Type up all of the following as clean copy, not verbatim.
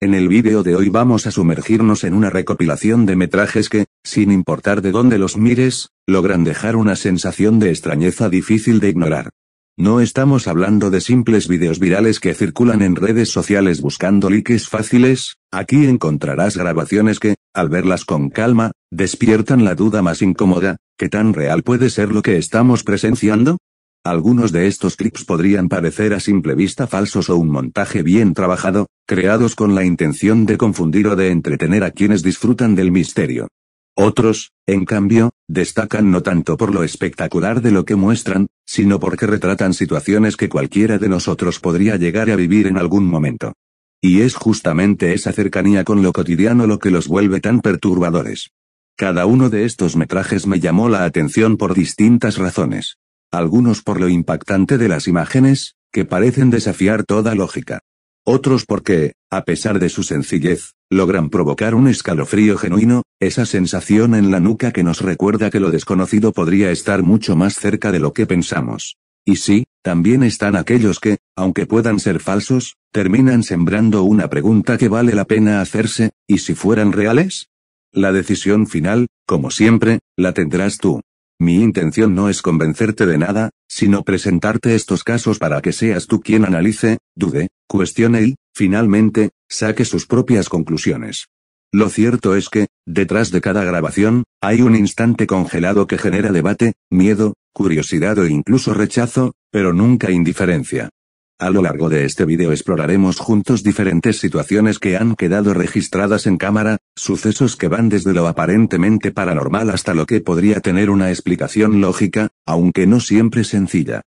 En el vídeo de hoy vamos a sumergirnos en una recopilación de metrajes que, sin importar de dónde los mires, logran dejar una sensación de extrañeza difícil de ignorar. No estamos hablando de simples vídeos virales que circulan en redes sociales buscando likes fáciles, aquí encontrarás grabaciones que, al verlas con calma, despiertan la duda más incómoda: ¿qué tan real puede ser lo que estamos presenciando? Algunos de estos clips podrían parecer a simple vista falsos o un montaje bien trabajado, creados con la intención de confundir o de entretener a quienes disfrutan del misterio. Otros, en cambio, destacan no tanto por lo espectacular de lo que muestran, sino porque retratan situaciones que cualquiera de nosotros podría llegar a vivir en algún momento. Y es justamente esa cercanía con lo cotidiano lo que los vuelve tan perturbadores. Cada uno de estos metrajes me llamó la atención por distintas razones. Algunos por lo impactante de las imágenes, que parecen desafiar toda lógica. Otros porque, a pesar de su sencillez, logran provocar un escalofrío genuino, esa sensación en la nuca que nos recuerda que lo desconocido podría estar mucho más cerca de lo que pensamos. Y sí, también están aquellos que, aunque puedan ser falsos, terminan sembrando una pregunta que vale la pena hacerse: ¿y si fueran reales? La decisión final, como siempre, la tendrás tú. Mi intención no es convencerte de nada, sino presentarte estos casos para que seas tú quien analice, dude, cuestione y, finalmente, saque sus propias conclusiones. Lo cierto es que, detrás de cada grabación, hay un instante congelado que genera debate, miedo, curiosidad o incluso rechazo, pero nunca indiferencia. A lo largo de este vídeo exploraremos juntos diferentes situaciones que han quedado registradas en cámara, sucesos que van desde lo aparentemente paranormal hasta lo que podría tener una explicación lógica, aunque no siempre sencilla.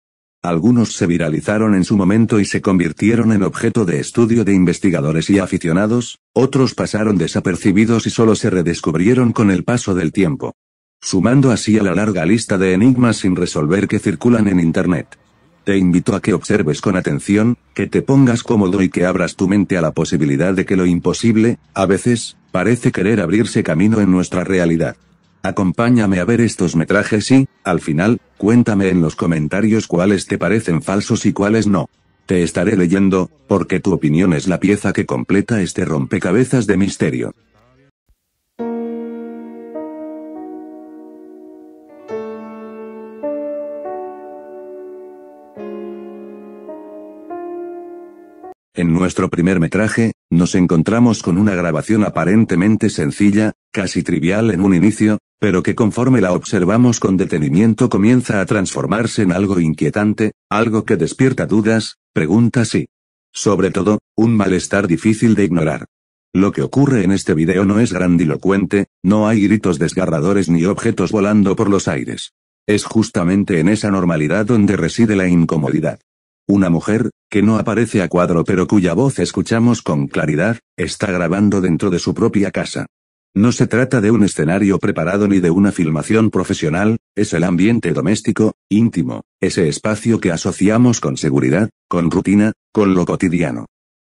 Algunos se viralizaron en su momento y se convirtieron en objeto de estudio de investigadores y aficionados, otros pasaron desapercibidos y solo se redescubrieron con el paso del tiempo, sumando así a la larga lista de enigmas sin resolver que circulan en Internet. Te invito a que observes con atención, que te pongas cómodo y que abras tu mente a la posibilidad de que lo imposible, a veces, parece querer abrirse camino en nuestra realidad. Acompáñame a ver estos metrajes y, al final, cuéntame en los comentarios cuáles te parecen falsos y cuáles no. Te estaré leyendo, porque tu opinión es la pieza que completa este rompecabezas de misterio. En nuestro primer metraje, nos encontramos con una grabación aparentemente sencilla, casi trivial en un inicio, pero que conforme la observamos con detenimiento comienza a transformarse en algo inquietante, algo que despierta dudas, preguntas y, sobre todo, un malestar difícil de ignorar. Lo que ocurre en este video no es grandilocuente, no hay gritos desgarradores ni objetos volando por los aires. Es justamente en esa normalidad donde reside la incomodidad. Una mujer, que no aparece a cuadro pero cuya voz escuchamos con claridad, está grabando dentro de su propia casa. No se trata de un escenario preparado ni de una filmación profesional, es el ambiente doméstico, íntimo, ese espacio que asociamos con seguridad, con rutina, con lo cotidiano.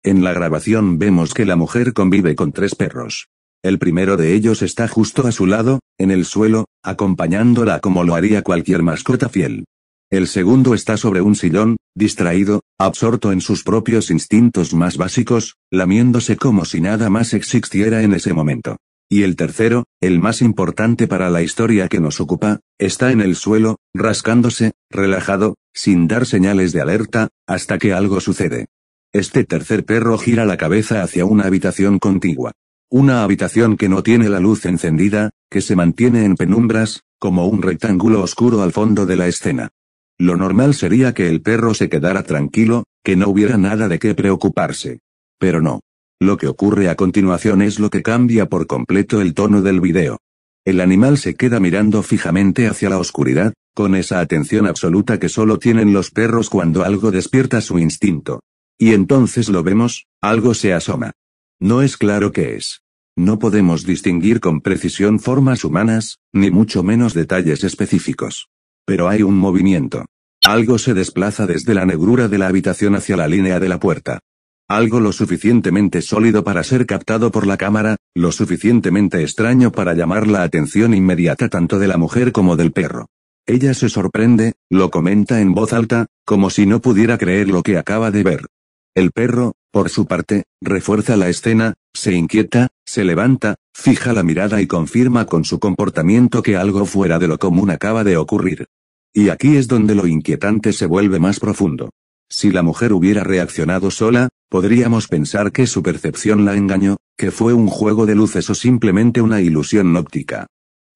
En la grabación vemos que la mujer convive con 3 perros. El primero de ellos está justo a su lado, en el suelo, acompañándola como lo haría cualquier mascota fiel. El segundo está sobre un sillón, distraído, absorto en sus propios instintos más básicos, lamiéndose como si nada más existiera en ese momento. Y el tercero, el más importante para la historia que nos ocupa, está en el suelo, rascándose, relajado, sin dar señales de alerta, hasta que algo sucede. Este tercer perro gira la cabeza hacia una habitación contigua. Una habitación que no tiene la luz encendida, que se mantiene en penumbras, como un rectángulo oscuro al fondo de la escena. Lo normal sería que el perro se quedara tranquilo, que no hubiera nada de qué preocuparse. Pero no. Lo que ocurre a continuación es lo que cambia por completo el tono del video. El animal se queda mirando fijamente hacia la oscuridad, con esa atención absoluta que solo tienen los perros cuando algo despierta su instinto. Y entonces lo vemos, algo se asoma. No es claro qué es. No podemos distinguir con precisión formas humanas, ni mucho menos detalles específicos. Pero hay un movimiento. Algo se desplaza desde la negrura de la habitación hacia la línea de la puerta. Algo lo suficientemente sólido para ser captado por la cámara, lo suficientemente extraño para llamar la atención inmediata tanto de la mujer como del perro. Ella se sorprende, lo comenta en voz alta, como si no pudiera creer lo que acaba de ver. El perro, Por su parte, refuerza la escena, se inquieta, se levanta, fija la mirada y confirma con su comportamiento que algo fuera de lo común acaba de ocurrir. Y aquí es donde lo inquietante se vuelve más profundo. Si la mujer hubiera reaccionado sola, podríamos pensar que su percepción la engañó, que fue un juego de luces o simplemente una ilusión óptica.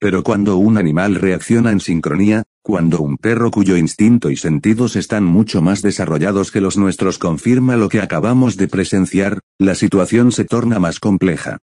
Pero cuando un animal reacciona en sincronía, cuando un perro cuyo instinto y sentidos están mucho más desarrollados que los nuestros confirma lo que acabamos de presenciar, la situación se torna más compleja.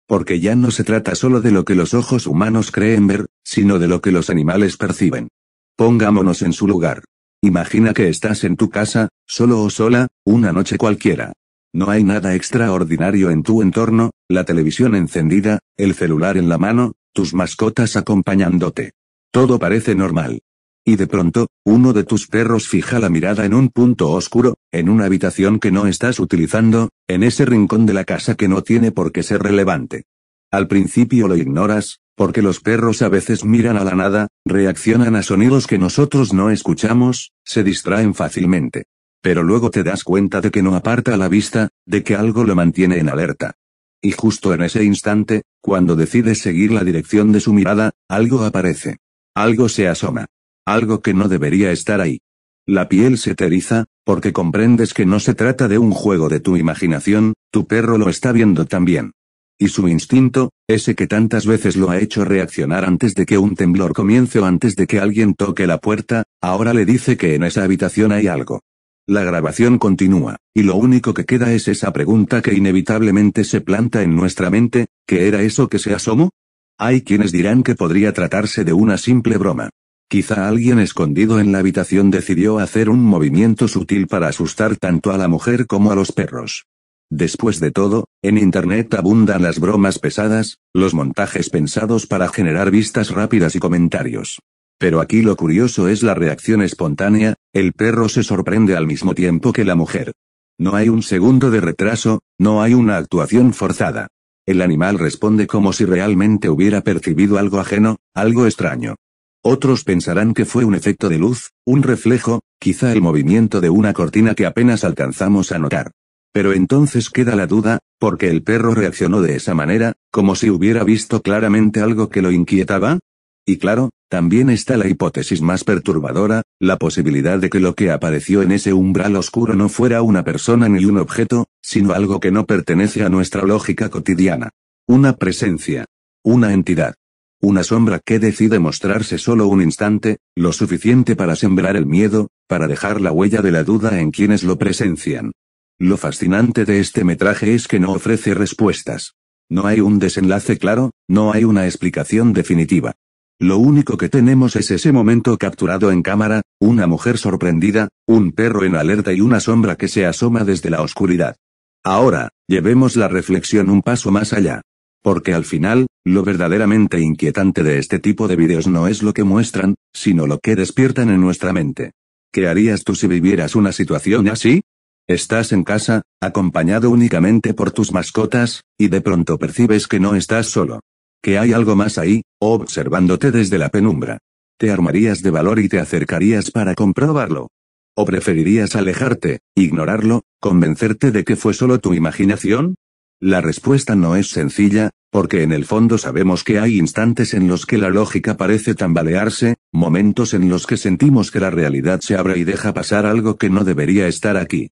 Porque ya no se trata solo de lo que los ojos humanos creen ver, sino de lo que los animales perciben. Pongámonos en su lugar. Imagina que estás en tu casa, solo o sola, una noche cualquiera. No hay nada extraordinario en tu entorno, la televisión encendida, el celular en la mano, tus mascotas acompañándote. Todo parece normal. Y de pronto, uno de tus perros fija la mirada en un punto oscuro, en una habitación que no estás utilizando, en ese rincón de la casa que no tiene por qué ser relevante. Al principio lo ignoras, porque los perros a veces miran a la nada, reaccionan a sonidos que nosotros no escuchamos, se distraen fácilmente. Pero luego te das cuenta de que no aparta la vista, de que algo lo mantiene en alerta. Y justo en ese instante, cuando decides seguir la dirección de su mirada, algo aparece. Algo se asoma. Algo que no debería estar ahí. La piel se te eriza, porque comprendes que no se trata de un juego de tu imaginación, tu perro lo está viendo también. Y su instinto, ese que tantas veces lo ha hecho reaccionar antes de que un temblor comience o antes de que alguien toque la puerta, ahora le dice que en esa habitación hay algo. La grabación continúa, y lo único que queda es esa pregunta que inevitablemente se planta en nuestra mente, ¿qué era eso que se asomó? Hay quienes dirán que podría tratarse de una simple broma. Quizá alguien escondido en la habitación decidió hacer un movimiento sutil para asustar tanto a la mujer como a los perros. Después de todo, en Internet abundan las bromas pesadas, los montajes pensados para generar vistas rápidas y comentarios. Pero aquí lo curioso es la reacción espontánea, el perro se sorprende al mismo tiempo que la mujer. No hay un segundo de retraso, no hay una actuación forzada. El animal responde como si realmente hubiera percibido algo ajeno, algo extraño. Otros pensarán que fue un efecto de luz, un reflejo, quizá el movimiento de una cortina que apenas alcanzamos a notar. Pero entonces queda la duda, porque el perro reaccionó de esa manera, como si hubiera visto claramente algo que lo inquietaba. Y claro, también está la hipótesis más perturbadora, la posibilidad de que lo que apareció en ese umbral oscuro no fuera una persona ni un objeto, sino algo que no pertenece a nuestra lógica cotidiana. Una presencia. Una entidad. Una sombra que decide mostrarse solo un instante, lo suficiente para sembrar el miedo, para dejar la huella de la duda en quienes lo presencian. Lo fascinante de este metraje es que no ofrece respuestas. No hay un desenlace claro, no hay una explicación definitiva. Lo único que tenemos es ese momento capturado en cámara, una mujer sorprendida, un perro en alerta y una sombra que se asoma desde la oscuridad. Ahora, llevemos la reflexión un paso más allá. Porque al final, lo verdaderamente inquietante de este tipo de vídeos no es lo que muestran, sino lo que despiertan en nuestra mente. ¿Qué harías tú si vivieras una situación así? Estás en casa, acompañado únicamente por tus mascotas, y de pronto percibes que no estás solo. Que hay algo más ahí, observándote desde la penumbra. ¿Te armarías de valor y te acercarías para comprobarlo? ¿O preferirías alejarte, ignorarlo, convencerte de que fue solo tu imaginación? La respuesta no es sencilla, porque en el fondo sabemos que hay instantes en los que la lógica parece tambalearse, momentos en los que sentimos que la realidad se abre y deja pasar algo que no debería estar aquí.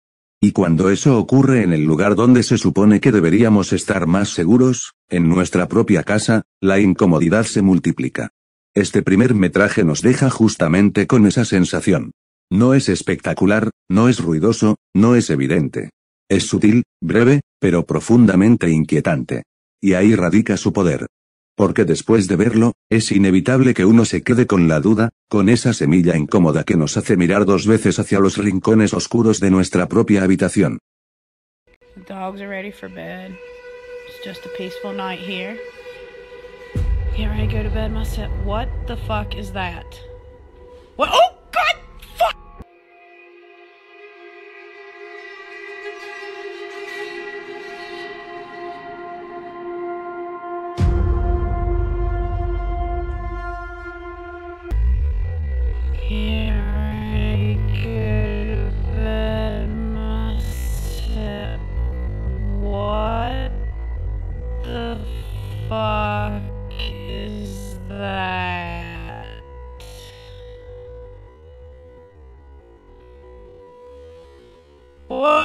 Y cuando eso ocurre en el lugar donde se supone que deberíamos estar más seguros, en nuestra propia casa, la incomodidad se multiplica. Este primer metraje nos deja justamente con esa sensación. No es espectacular, no es ruidoso, no es evidente. Es sutil, breve, pero profundamente inquietante. Y ahí radica su poder. Porque después de verlo, es inevitable que uno se quede con la duda, con esa semilla incómoda que nos hace mirar dos veces hacia los rincones oscuros de nuestra propia habitación. The dogs are ready for bed. It's just a peaceful night here. Get ready to go to bed myself. What the fuck is that? What? Oh God! Fuck! Get ready to go to bed myself. fuck is that? Whoa!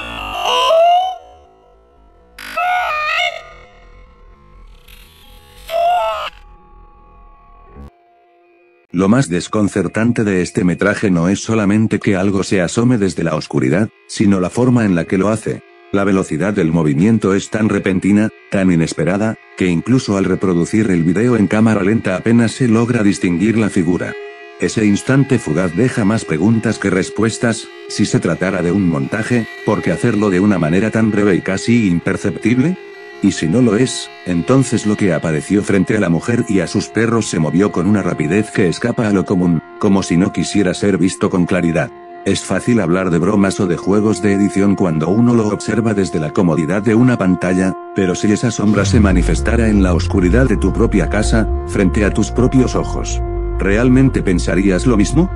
Lo más desconcertante de este metraje no es solamente que algo se asome desde la oscuridad, sino la forma en la que lo hace. La velocidad del movimiento es tan repentina, tan inesperada, que incluso al reproducir el video en cámara lenta apenas se logra distinguir la figura. Ese instante fugaz deja más preguntas que respuestas. Si se tratara de un montaje, ¿por qué hacerlo de una manera tan breve y casi imperceptible? Y si no lo es, entonces lo que apareció frente a la mujer y a sus perros se movió con una rapidez que escapa a lo común, como si no quisiera ser visto con claridad. Es fácil hablar de bromas o de juegos de edición cuando uno lo observa desde la comodidad de una pantalla, pero si esa sombra se manifestara en la oscuridad de tu propia casa, frente a tus propios ojos, ¿realmente pensarías lo mismo?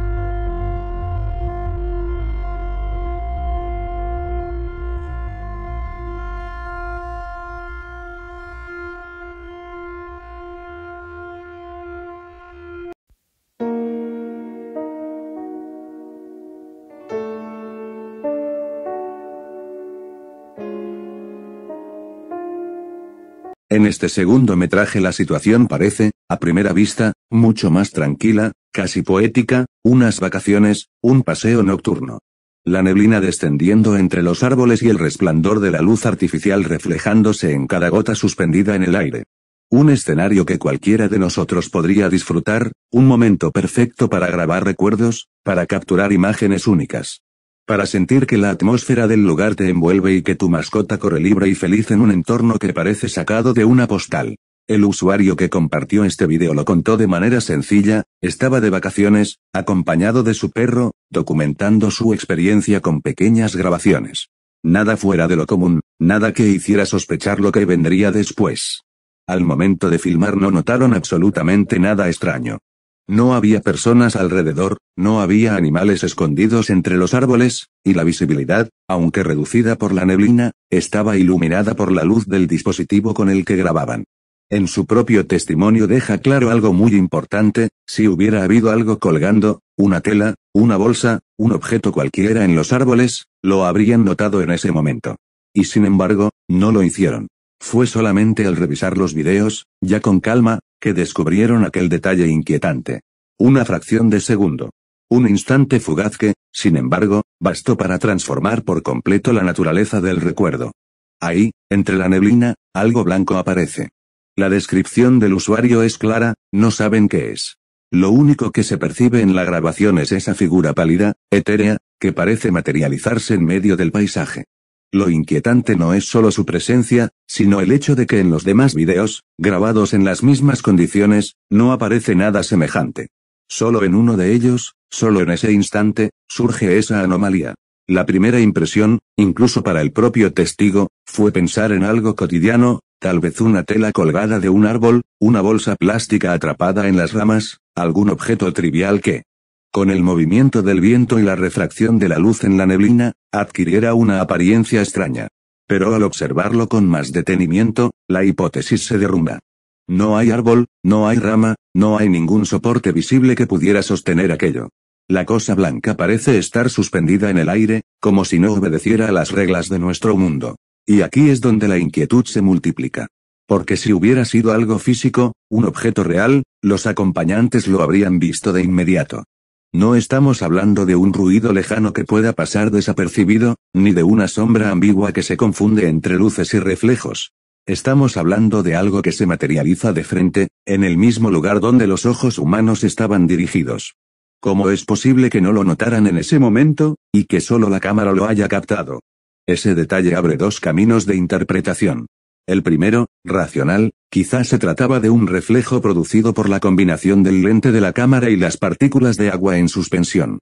En este segundo metraje la situación parece, a primera vista, mucho más tranquila, casi poética, unas vacaciones, un paseo nocturno. La neblina descendiendo entre los árboles y el resplandor de la luz artificial reflejándose en cada gota suspendida en el aire. Un escenario que cualquiera de nosotros podría disfrutar, un momento perfecto para grabar recuerdos, para capturar imágenes únicas. Para sentir que la atmósfera del lugar te envuelve y que tu mascota corre libre y feliz en un entorno que parece sacado de una postal. El usuario que compartió este video lo contó de manera sencilla, estaba de vacaciones, acompañado de su perro, documentando su experiencia con pequeñas grabaciones. Nada fuera de lo común, nada que hiciera sospechar lo que vendría después. Al momento de filmar no notaron absolutamente nada extraño. No había personas alrededor, no había animales escondidos entre los árboles, y la visibilidad, aunque reducida por la neblina, estaba iluminada por la luz del dispositivo con el que grababan. En su propio testimonio deja claro algo muy importante: si hubiera habido algo colgando, una tela, una bolsa, un objeto cualquiera en los árboles, lo habrían notado en ese momento. Y sin embargo, no lo hicieron. Fue solamente al revisar los videos, ya con calma, que descubrieron aquel detalle inquietante. Una fracción de segundo. Un instante fugaz que, sin embargo, bastó para transformar por completo la naturaleza del recuerdo. Ahí, entre la neblina, algo blanco aparece. La descripción del usuario es clara, no saben qué es. Lo único que se percibe en la grabación es esa figura pálida, etérea, que parece materializarse en medio del paisaje. Lo inquietante no es solo su presencia, sino el hecho de que en los demás videos, grabados en las mismas condiciones, no aparece nada semejante. Solo en uno de ellos, solo en ese instante, surge esa anomalía. La primera impresión, incluso para el propio testigo, fue pensar en algo cotidiano, tal vez una tela colgada de un árbol, una bolsa plástica atrapada en las ramas, algún objeto trivial que, con el movimiento del viento y la refracción de la luz en la neblina, adquiriera una apariencia extraña. Pero al observarlo con más detenimiento, la hipótesis se derrumba. No hay árbol, no hay rama, no hay ningún soporte visible que pudiera sostener aquello. La cosa blanca parece estar suspendida en el aire, como si no obedeciera a las reglas de nuestro mundo. Y aquí es donde la inquietud se multiplica. Porque si hubiera sido algo físico, un objeto real, los acompañantes lo habrían visto de inmediato. No estamos hablando de un ruido lejano que pueda pasar desapercibido, ni de una sombra ambigua que se confunde entre luces y reflejos. Estamos hablando de algo que se materializa de frente, en el mismo lugar donde los ojos humanos estaban dirigidos. ¿Cómo es posible que no lo notaran en ese momento, y que solo la cámara lo haya captado? Ese detalle abre dos caminos de interpretación. El primero, racional, quizás se trataba de un reflejo producido por la combinación del lente de la cámara y las partículas de agua en suspensión.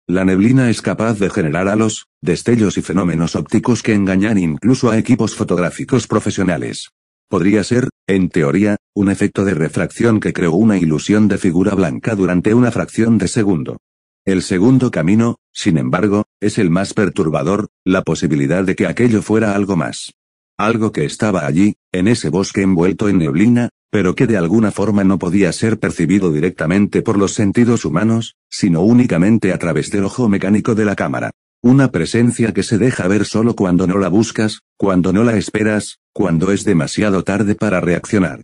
La neblina es capaz de generar halos, destellos y fenómenos ópticos que engañan incluso a equipos fotográficos profesionales. Podría ser, en teoría, un efecto de refracción que creó una ilusión de figura blanca durante una fracción de segundo. El segundo camino, sin embargo, es el más perturbador, la posibilidad de que aquello fuera algo más. Algo que estaba allí, en ese bosque envuelto en neblina, pero que de alguna forma no podía ser percibido directamente por los sentidos humanos, sino únicamente a través del ojo mecánico de la cámara. Una presencia que se deja ver solo cuando no la buscas, cuando no la esperas, cuando es demasiado tarde para reaccionar.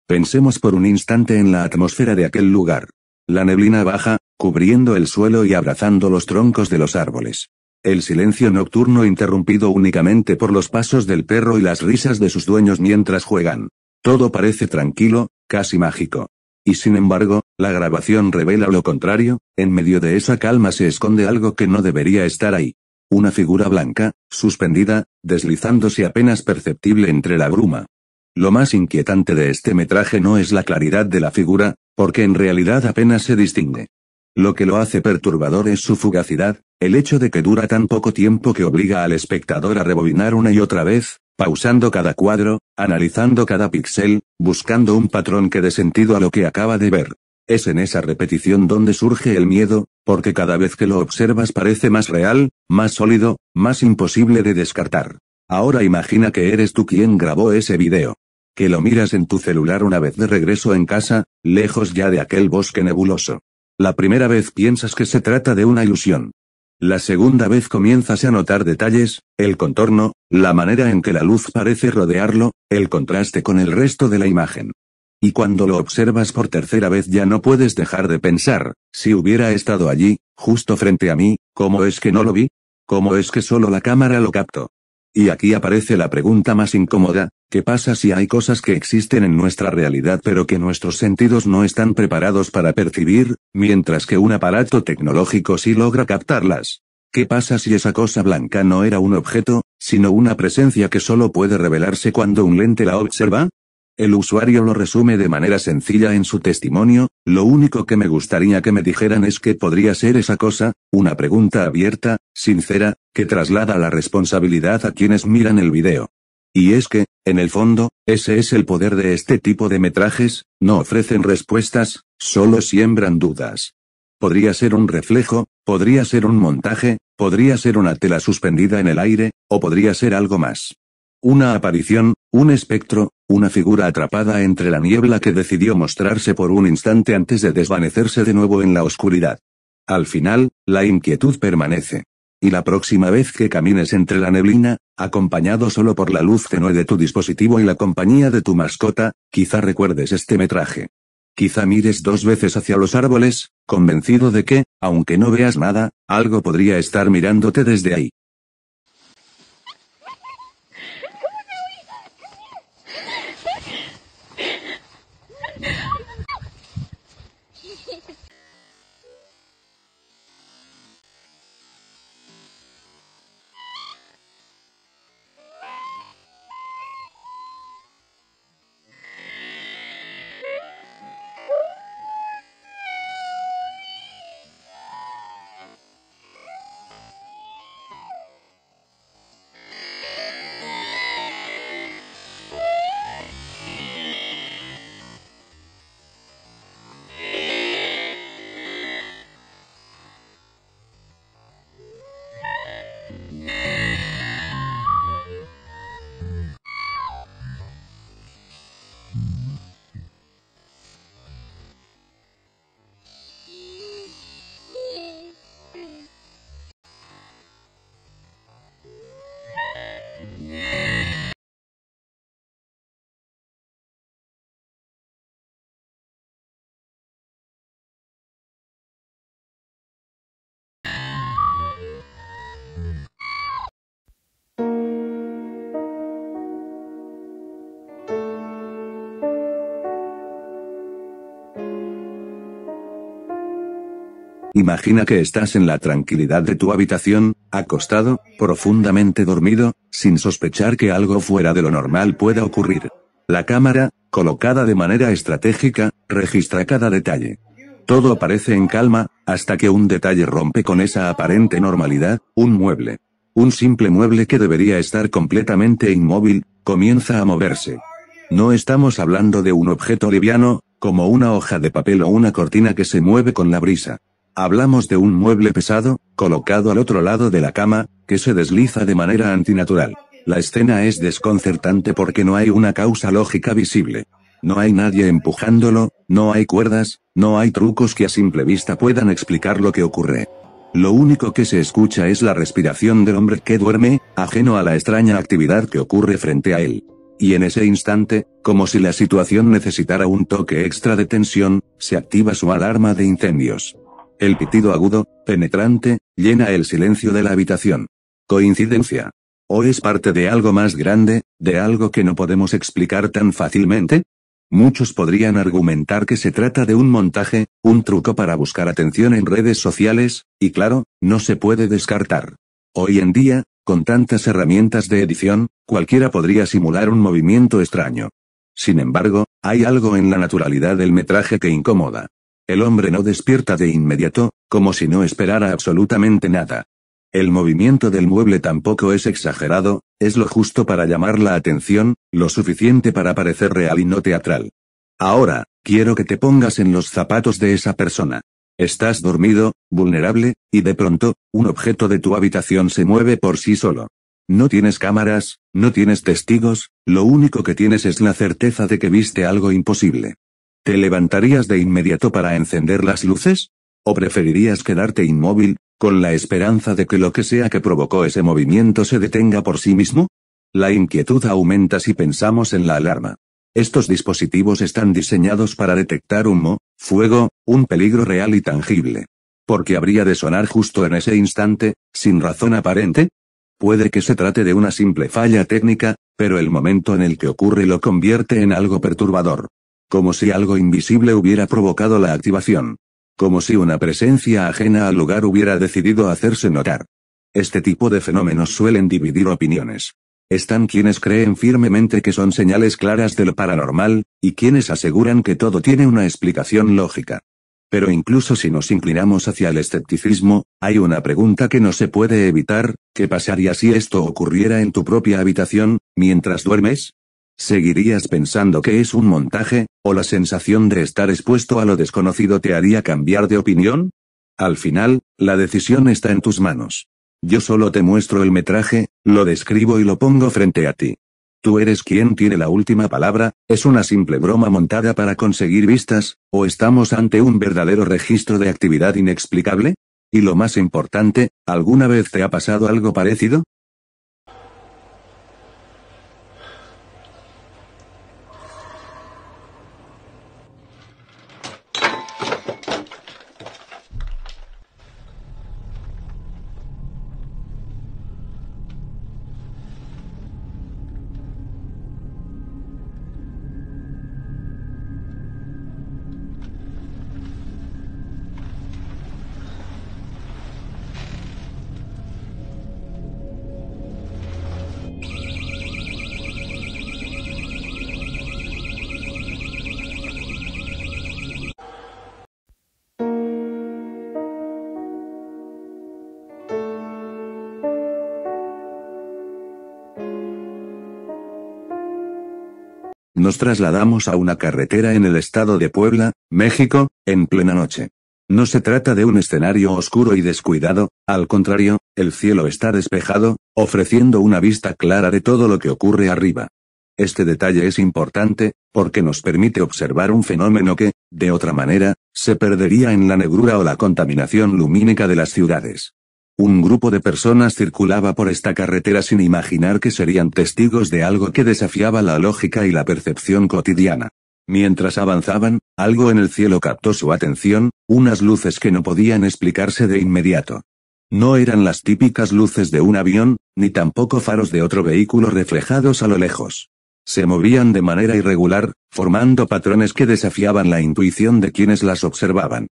Pensemos por un instante en la atmósfera de aquel lugar. La neblina baja, cubriendo el suelo y abrazando los troncos de los árboles. El silencio nocturno interrumpido únicamente por los pasos del perro y las risas de sus dueños mientras juegan. Todo parece tranquilo, casi mágico. Y sin embargo, la grabación revela lo contrario, en medio de esa calma se esconde algo que no debería estar ahí. Una figura blanca, suspendida, deslizándose apenas perceptible entre la bruma. Lo más inquietante de este metraje no es la claridad de la figura, porque en realidad apenas se distingue. Lo que lo hace perturbador es su fugacidad, el hecho de que dura tan poco tiempo que obliga al espectador a rebobinar una y otra vez, pausando cada cuadro, analizando cada píxel, buscando un patrón que dé sentido a lo que acaba de ver. Es en esa repetición donde surge el miedo, porque cada vez que lo observas parece más real, más sólido, más imposible de descartar. Ahora imagina que eres tú quien grabó ese video. Que lo miras en tu celular una vez de regreso en casa, lejos ya de aquel bosque nebuloso. La primera vez piensas que se trata de una ilusión. La segunda vez comienzas a notar detalles, el contorno, la manera en que la luz parece rodearlo, el contraste con el resto de la imagen. Y cuando lo observas por tercera vez ya no puedes dejar de pensar, si hubiera estado allí, justo frente a mí, ¿cómo es que no lo vi? ¿Cómo es que solo la cámara lo captó? Y aquí aparece la pregunta más incómoda, ¿qué pasa si hay cosas que existen en nuestra realidad pero que nuestros sentidos no están preparados para percibir, mientras que un aparato tecnológico sí logra captarlas? ¿Qué pasa si esa cosa blanca no era un objeto, sino una presencia que solo puede revelarse cuando un lente la observa? El usuario lo resume de manera sencilla en su testimonio: lo único que me gustaría que me dijeran es qué podría ser esa cosa, una pregunta abierta, sincera, que traslada la responsabilidad a quienes miran el video. Y es que, en el fondo, ese es el poder de este tipo de metrajes, no ofrecen respuestas, solo siembran dudas. Podría ser un reflejo, podría ser un montaje, podría ser una tela suspendida en el aire, o podría ser algo más. Una aparición, un espectro, una figura atrapada entre la niebla que decidió mostrarse por un instante antes de desvanecerse de nuevo en la oscuridad. Al final, la inquietud permanece. Y la próxima vez que camines entre la neblina, acompañado solo por la luz tenue de tu dispositivo y la compañía de tu mascota, quizá recuerdes este metraje. Quizá mires 2 veces hacia los árboles, convencido de que, aunque no veas nada, algo podría estar mirándote desde ahí. Imagina que estás en la tranquilidad de tu habitación, acostado, profundamente dormido, sin sospechar que algo fuera de lo normal pueda ocurrir. La cámara, colocada de manera estratégica, registra cada detalle. Todo parece en calma, hasta que un detalle rompe con esa aparente normalidad: un mueble. Un simple mueble que debería estar completamente inmóvil, comienza a moverse. No estamos hablando de un objeto liviano, como una hoja de papel o una cortina que se mueve con la brisa. Hablamos de un mueble pesado, colocado al otro lado de la cama, que se desliza de manera antinatural. La escena es desconcertante porque no hay una causa lógica visible. No hay nadie empujándolo, no hay cuerdas, no hay trucos que a simple vista puedan explicar lo que ocurre. Lo único que se escucha es la respiración del hombre que duerme, ajeno a la extraña actividad que ocurre frente a él. Y en ese instante, como si la situación necesitara un toque extra de tensión, se activa su alarma de incendios. El pitido agudo, penetrante, llena el silencio de la habitación. ¿Coincidencia? ¿O es parte de algo más grande, de algo que no podemos explicar tan fácilmente? Muchos podrían argumentar que se trata de un montaje, un truco para buscar atención en redes sociales, y claro, no se puede descartar. Hoy en día, con tantas herramientas de edición, cualquiera podría simular un movimiento extraño. Sin embargo, hay algo en la naturalidad del metraje que incomoda. El hombre no despierta de inmediato, como si no esperara absolutamente nada. El movimiento del mueble tampoco es exagerado, es lo justo para llamar la atención, lo suficiente para parecer real y no teatral. Ahora, quiero que te pongas en los zapatos de esa persona. Estás dormido, vulnerable, y de pronto, un objeto de tu habitación se mueve por sí solo. No tienes cámaras, no tienes testigos, lo único que tienes es la certeza de que viste algo imposible. ¿Te levantarías de inmediato para encender las luces? ¿O preferirías quedarte inmóvil, con la esperanza de que lo que sea que provocó ese movimiento se detenga por sí mismo? La inquietud aumenta si pensamos en la alarma. Estos dispositivos están diseñados para detectar humo, fuego, un peligro real y tangible. ¿Por qué habría de sonar justo en ese instante, sin razón aparente? Puede que se trate de una simple falla técnica, pero el momento en el que ocurre lo convierte en algo perturbador. Como si algo invisible hubiera provocado la activación. Como si una presencia ajena al lugar hubiera decidido hacerse notar. Este tipo de fenómenos suelen dividir opiniones. Están quienes creen firmemente que son señales claras de lo paranormal, y quienes aseguran que todo tiene una explicación lógica. Pero incluso si nos inclinamos hacia el escepticismo, hay una pregunta que no se puede evitar: ¿qué pasaría si esto ocurriera en tu propia habitación, mientras duermes? ¿Seguirías pensando que es un montaje, o la sensación de estar expuesto a lo desconocido te haría cambiar de opinión? Al final, la decisión está en tus manos. Yo solo te muestro el metraje, lo describo y lo pongo frente a ti. Tú eres quien tiene la última palabra. ¿Es una simple broma montada para conseguir vistas, o estamos ante un verdadero registro de actividad inexplicable? Y lo más importante, ¿alguna vez te ha pasado algo parecido? Nos trasladamos a una carretera en el estado de Puebla, México, en plena noche. No se trata de un escenario oscuro y descuidado, al contrario, el cielo está despejado, ofreciendo una vista clara de todo lo que ocurre arriba. Este detalle es importante, porque nos permite observar un fenómeno que, de otra manera, se perdería en la negrura o la contaminación lumínica de las ciudades. Un grupo de personas circulaba por esta carretera sin imaginar que serían testigos de algo que desafiaba la lógica y la percepción cotidiana. Mientras avanzaban, algo en el cielo captó su atención, unas luces que no podían explicarse de inmediato. No eran las típicas luces de un avión, ni tampoco faros de otro vehículo reflejados a lo lejos. Se movían de manera irregular, formando patrones que desafiaban la intuición de quienes las observaban.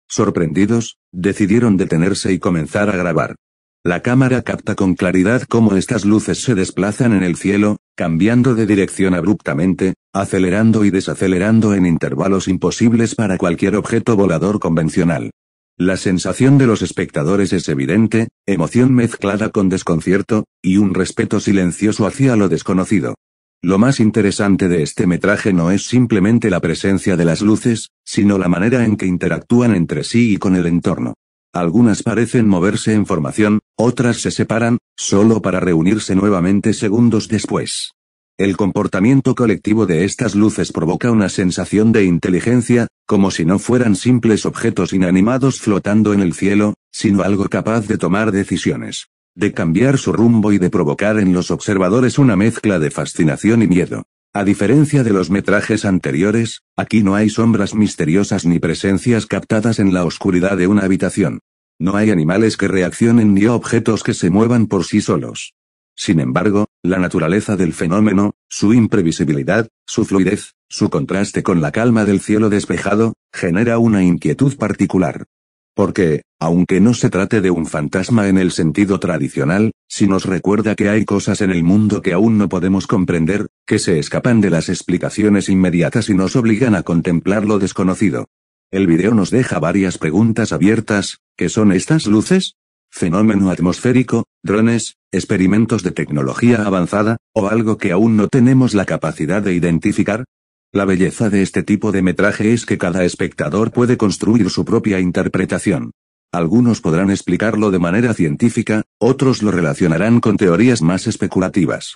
Sorprendidos, decidieron detenerse y comenzar a grabar. La cámara capta con claridad cómo estas luces se desplazan en el cielo, cambiando de dirección abruptamente, acelerando y desacelerando en intervalos imposibles para cualquier objeto volador convencional. La sensación de los espectadores es evidente, emoción mezclada con desconcierto, y un respeto silencioso hacia lo desconocido. Lo más interesante de este metraje no es simplemente la presencia de las luces, sino la manera en que interactúan entre sí y con el entorno. Algunas parecen moverse en formación, otras se separan, solo para reunirse nuevamente segundos después. El comportamiento colectivo de estas luces provoca una sensación de inteligencia, como si no fueran simples objetos inanimados flotando en el cielo, sino algo capaz de tomar decisiones, de cambiar su rumbo y de provocar en los observadores una mezcla de fascinación y miedo. A diferencia de los metrajes anteriores, aquí no hay sombras misteriosas ni presencias captadas en la oscuridad de una habitación. No hay animales que reaccionen ni objetos que se muevan por sí solos. Sin embargo, la naturaleza del fenómeno, su imprevisibilidad, su fluidez, su contraste con la calma del cielo despejado, genera una inquietud particular. Porque, aunque no se trate de un fantasma en el sentido tradicional, sí nos recuerda que hay cosas en el mundo que aún no podemos comprender, que se escapan de las explicaciones inmediatas y nos obligan a contemplar lo desconocido. El video nos deja varias preguntas abiertas. ¿Qué son estas luces? ¿Fenómeno atmosférico, drones, experimentos de tecnología avanzada, o algo que aún no tenemos la capacidad de identificar? La belleza de este tipo de metraje es que cada espectador puede construir su propia interpretación. Algunos podrán explicarlo de manera científica, otros lo relacionarán con teorías más especulativas.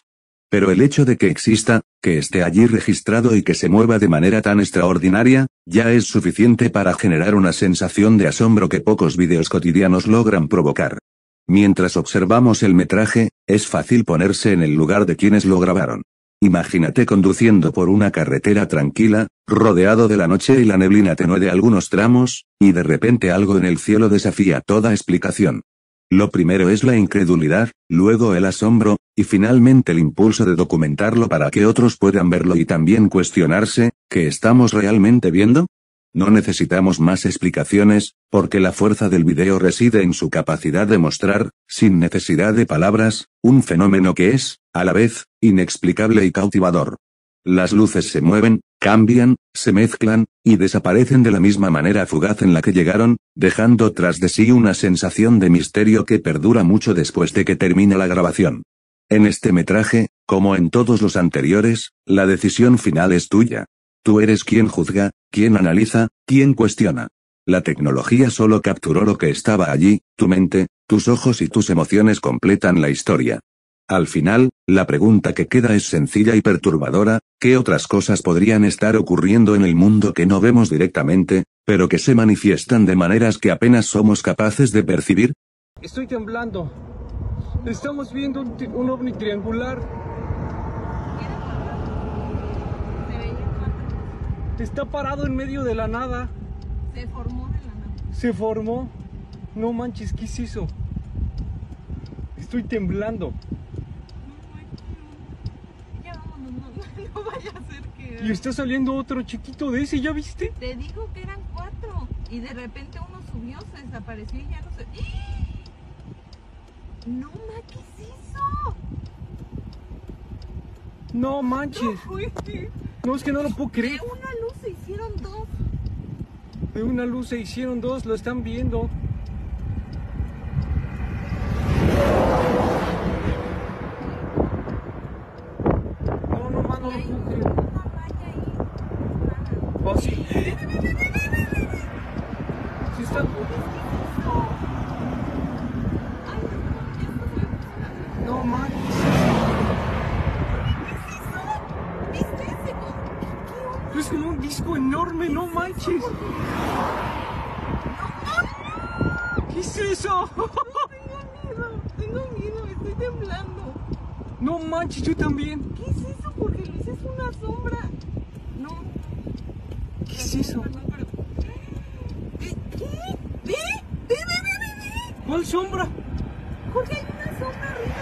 Pero el hecho de que exista, que esté allí registrado y que se mueva de manera tan extraordinaria, ya es suficiente para generar una sensación de asombro que pocos videos cotidianos logran provocar. Mientras observamos el metraje, es fácil ponerse en el lugar de quienes lo grabaron. Imagínate conduciendo por una carretera tranquila, rodeado de la noche y la neblina tenue de algunos tramos, y de repente algo en el cielo desafía toda explicación. Lo primero es la incredulidad, luego el asombro, y finalmente el impulso de documentarlo para que otros puedan verlo y también cuestionarse, ¿qué estamos realmente viendo? No necesitamos más explicaciones, porque la fuerza del video reside en su capacidad de mostrar, sin necesidad de palabras, un fenómeno que es, a la vez, inexplicable y cautivador. Las luces se mueven, cambian, se mezclan, y desaparecen de la misma manera fugaz en la que llegaron, dejando tras de sí una sensación de misterio que perdura mucho después de que termine la grabación. En este metraje, como en todos los anteriores, la decisión final es tuya. Tú eres quien juzga, quien analiza, quien cuestiona. La tecnología solo capturó lo que estaba allí, tu mente, tus ojos y tus emociones completan la historia. Al final, la pregunta que queda es sencilla y perturbadora: ¿qué otras cosas podrían estar ocurriendo en el mundo que no vemos directamente, pero que se manifiestan de maneras que apenas somos capaces de percibir? Estoy temblando. Estamos viendo un ovni triangular. Está parado en medio de la nada. Se formó de la nada. Se formó. No manches, ¿qué es eso? Estoy temblando. Ya vámonos, no vaya a ser que... Y está saliendo otro chiquito de ese, ¿ya viste? Te digo que eran 4 y de repente uno subió, se desapareció y ya no se... No, ma, ¿qué es eso? No manches. No, güey. No, es que no lo puedo creer. De una luz se hicieron 2. De una luz se hicieron 2, lo están viendo. No, mano, Y hay no puedo creer. una raya ahí. Oh, sí. Sí está. Ay, no, No manches. ¿qué es eso? ¿Viste ese? ¿Qué Es como un disco enorme, no manches. ¿Qué es eso? Tengo miedo, estoy temblando. No manches, yo también. ¿Qué es eso? Porque Luis es una sombra. No. ¿Qué es eso? ¿Qué? Ve. ¿Cuál sombra? Jorge, hay una sombra arriba.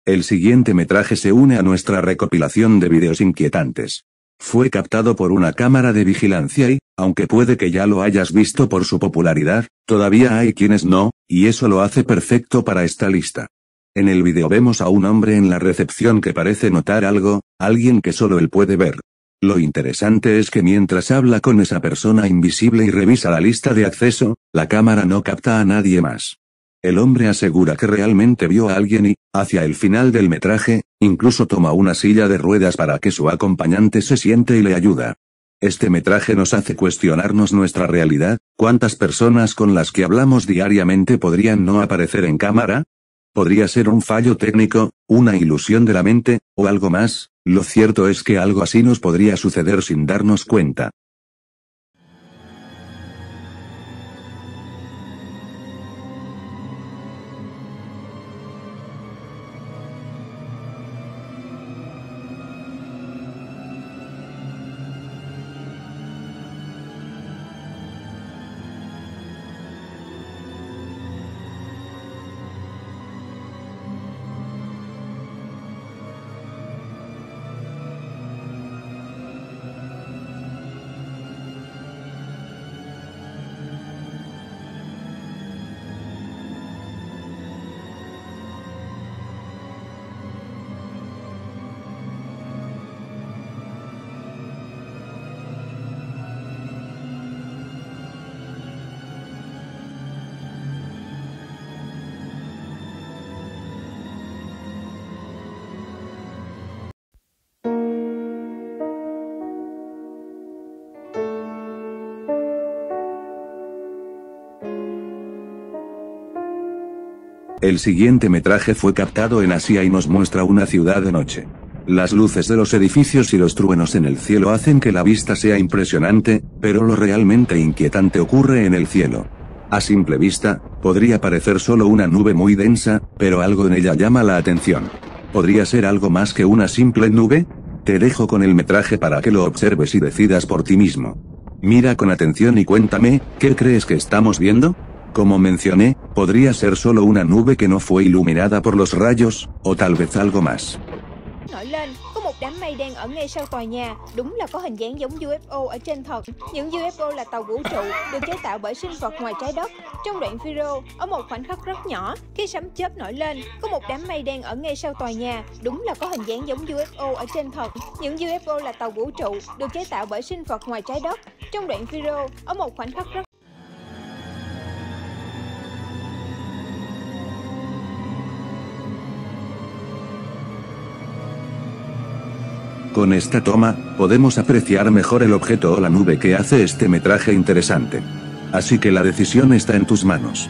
El siguiente metraje se une a nuestra recopilación de videos inquietantes. Fue captado por una cámara de vigilancia y, aunque puede que ya lo hayas visto por su popularidad, todavía hay quienes no, y eso lo hace perfecto para esta lista. En el video vemos a un hombre en la recepción que parece notar algo, alguien que solo él puede ver. Lo interesante es que mientras habla con esa persona invisible y revisa la lista de acceso, La cámara no capta a nadie más. El hombre asegura que realmente vio a alguien y, hacia el final del metraje, incluso toma una silla de ruedas para que su acompañante se siente y le ayuda. Este metraje nos hace cuestionarnos nuestra realidad. ¿Cuántas personas con las que hablamos diariamente podrían no aparecer en cámara? ¿Podría ser un fallo técnico, una ilusión de la mente, o algo más? Lo cierto es que algo así nos podría suceder sin darnos cuenta. El siguiente metraje fue captado en Asia y nos muestra una ciudad de noche. Las luces de los edificios y los truenos en el cielo hacen que la vista sea impresionante, pero lo realmente inquietante ocurre en el cielo. A simple vista, podría parecer solo una nube muy densa, pero algo en ella llama la atención. ¿Podría ser algo más que una simple nube? Te dejo con el metraje para que lo observes y decidas por ti mismo. Mira con atención y cuéntame, ¿qué crees que estamos viendo? Como mencioné, podría ser solo una nube que no fue iluminada por los rayos, o tal vez algo más. Nổi lên, có một đám mây đen ở ngay sau tòa nhà, đúng là có hình dáng giống UFO ở trên thật. Những UFO là tàu vũ trụ, được chế tạo bởi sinh vật ngoài trái đất. Trong đoạn video, ở một khoảnh khắc rất nhỏ, khi sấm chớp nổi lên, có một đám mây đen ở ngay sau tòa nhà, đúng là có hình dáng giống UFO ở trên thật. Những UFO là tàu vũ trụ, được chế tạo bởi sinh vật ngoài trái đất. Trong đoạn video, ở một khoảnh khắc rất Con esta toma, podemos apreciar mejor el objeto o la nube que hace este metraje interesante. Así que la decisión está en tus manos.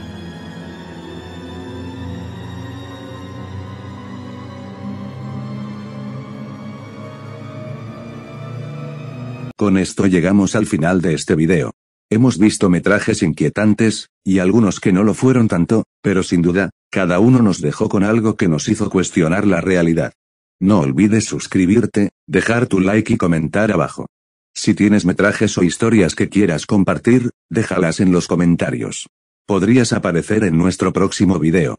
Con esto llegamos al final de este video. Hemos visto metrajes inquietantes, y algunos que no lo fueron tanto, pero sin duda, cada uno nos dejó con algo que nos hizo cuestionar la realidad. No olvides suscribirte, dejar tu like y comentar abajo. Si tienes metrajes o historias que quieras compartir, déjalas en los comentarios. Podrías aparecer en nuestro próximo video.